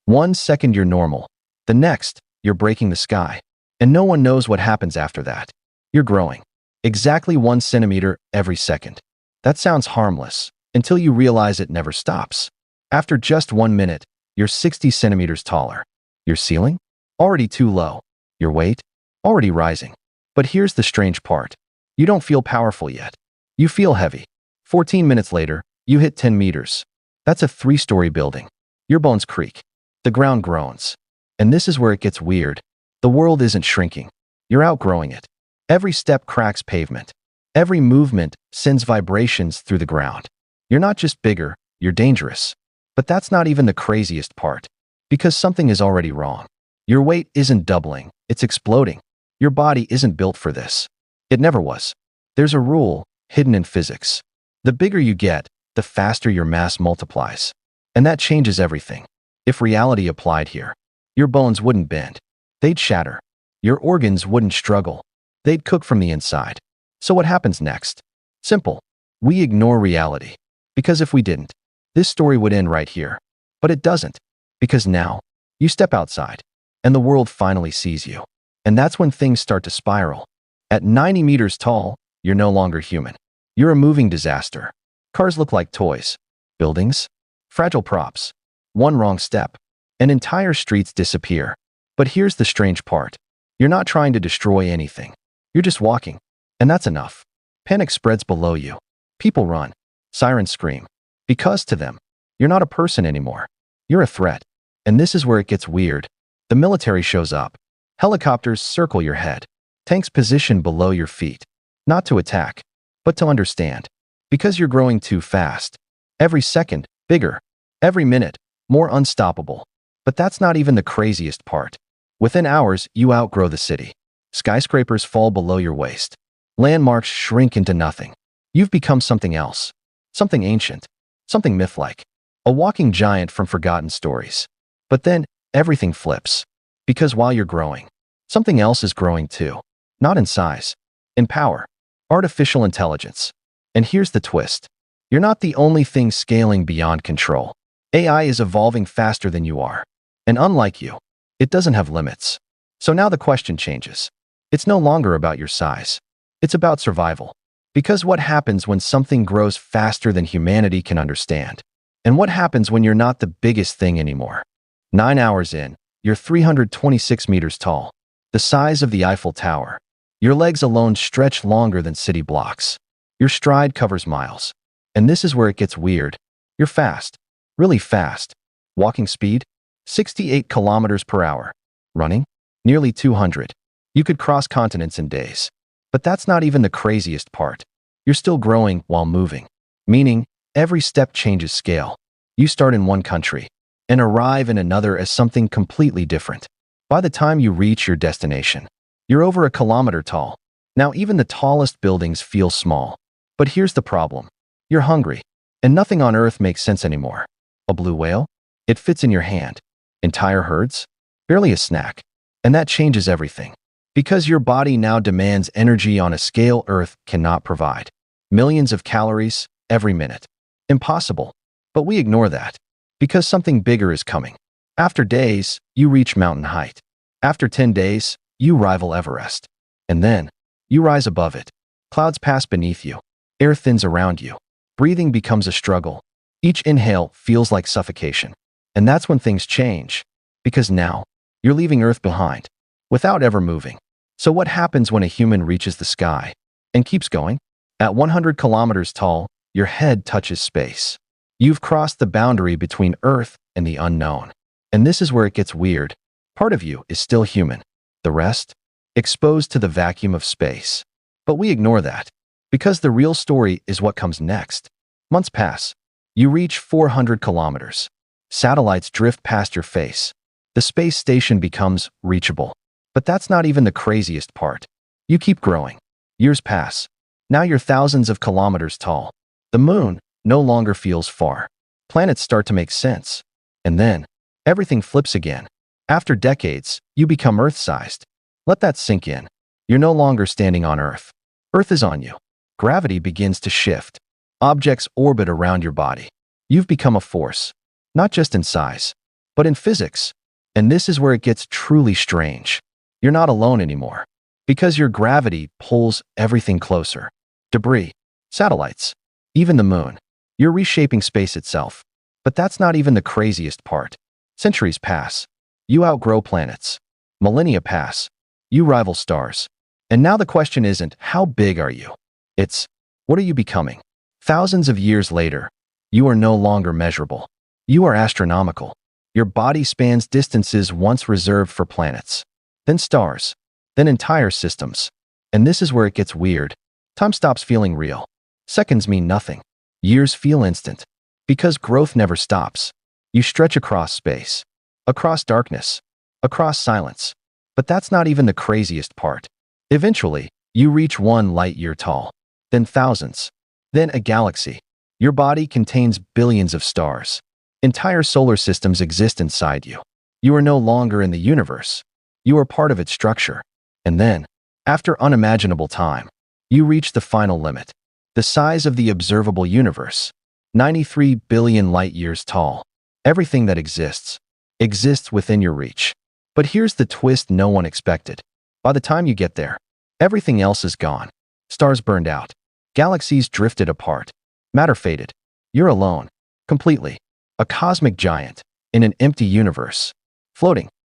1 second you're normal. The next, you're breaking the sky. And no one knows what happens after that. You're growing. Exactly 1 centimeter every second. That sounds harmless, until you realize it never stops. After just 1 minute, you're 60 centimeters taller. Your ceiling? Already too low. Your weight? Already rising. But here's the strange part. You don't feel powerful yet. You feel heavy. 14 minutes later, you hit 10 meters. That's a 3-story building. Your bones creak. The ground groans. And this is where it gets weird. The world isn't shrinking. You're outgrowing it. Every step cracks pavement. Every movement sends vibrations through the ground. You're not just bigger, you're dangerous. But that's not even the craziest part. Because something is already wrong. Your weight isn't doubling, it's exploding. Your body isn't built for this. It never was. There's a rule, hidden in physics. The bigger you get, the faster your mass multiplies. And that changes everything. If reality applied here, your bones wouldn't bend. They'd shatter. Your organs wouldn't struggle. They'd cook from the inside. So what happens next? Simple. We ignore reality. Because if we didn't, this story would end right here. But it doesn't. Because now, you step outside, and the world finally sees you. And that's when things start to spiral. At 90 meters tall, you're no longer human. You're a moving disaster. Cars look like toys. Buildings? Fragile props. One wrong step, and entire streets disappear. But here's the strange part. You're not trying to destroy anything. You're just walking. And that's enough. Panic spreads below you. People run. Sirens scream. Because to them, you're not a person anymore. You're a threat. And this is where it gets weird. The military shows up. Helicopters circle your head. Tanks position below your feet. Not to attack, but to understand. Because you're growing too fast. Every second, bigger. Every minute, more unstoppable. But that's not even the craziest part. Within hours, you outgrow the city. Skyscrapers fall below your waist. Landmarks shrink into nothing. You've become something else. Something ancient. Something myth-like. A walking giant from forgotten stories. But then, everything flips. Because while you're growing, something else is growing too. Not in size. In power. Artificial intelligence. And here's the twist. You're not the only thing scaling beyond control. AI is evolving faster than you are. And unlike you, it doesn't have limits. So now the question changes. It's no longer about your size. It's about survival. Because what happens when something grows faster than humanity can understand? And what happens when you're not the biggest thing anymore? 9 hours in, you're 326 meters tall. The size of the Eiffel Tower. Your legs alone stretch longer than city blocks. Your stride covers miles. And this is where it gets weird. You're fast. Really fast. Walking speed? 68 kilometers per hour. Running? Nearly 200. You could cross continents in days. But that's not even the craziest part. You're still growing while moving. Meaning, every step changes scale. You start in one country and arrive in another as something completely different. By the time you reach your destination, you're over a kilometer tall. Now even the tallest buildings feel small. But here's the problem. You're hungry. And nothing on Earth makes sense anymore. A blue whale? It fits in your hand. Entire herds? Barely a snack. And that changes everything. Because your body now demands energy on a scale Earth cannot provide. Millions of calories every minute. Impossible. But we ignore that. Because something bigger is coming. After days, you reach mountain height. After 10 days, you rival Everest. And then, you rise above it. Clouds pass beneath you. Air thins around you. Breathing becomes a struggle. Each inhale feels like suffocation. And that's when things change. Because now, you're leaving Earth behind. Without ever moving. So what happens when a human reaches the sky? And keeps going? At 100 kilometers tall, your head touches space. You've crossed the boundary between Earth and the unknown. And this is where it gets weird. Part of you is still human. The rest? Exposed to the vacuum of space. But we ignore that. Because the real story is what comes next. Months pass. You reach 400 kilometers. Satellites drift past your face. The space station becomes reachable. But that's not even the craziest part. You keep growing. Years pass. Now you're thousands of kilometers tall. The moon no longer feels far. Planets start to make sense. And then, everything flips again. After decades, you become Earth-sized. Let that sink in. You're no longer standing on Earth. Earth is on you. Gravity begins to shift. Objects orbit around your body. You've become a force. Not just in size, But in physics, and this is where it gets truly strange, you're not alone anymore. Because your gravity pulls everything closer. Debris, satellites, even the moon. You're reshaping space itself. But that's not even the craziest part. Centuries pass. You outgrow planets. Millennia pass. You rival stars. And now the question isn't, how big are you? It's, what are you becoming? Thousands of years later, you are no longer measurable. You are astronomical. Your body spans distances once reserved for planets, then stars, then entire systems. And this is where it gets weird. Time stops feeling real. Seconds mean nothing. Years feel instant. Because growth never stops. You stretch across space, across darkness, across silence. But that's not even the craziest part. Eventually, you reach 1 light year tall, then thousands, then a galaxy. Your body contains billions of stars. Entire solar systems exist inside you. You are no longer in the universe. You are part of its structure. And then, after unimaginable time, you reach the final limit. The size of the observable universe, 93 billion light-years tall. Everything that exists within your reach. But here's the twist no one expected. By the time you get there, everything else is gone. Stars burned out. Galaxies drifted apart. Matter faded. You're alone. Completely. A cosmic giant in an empty universe. Floating.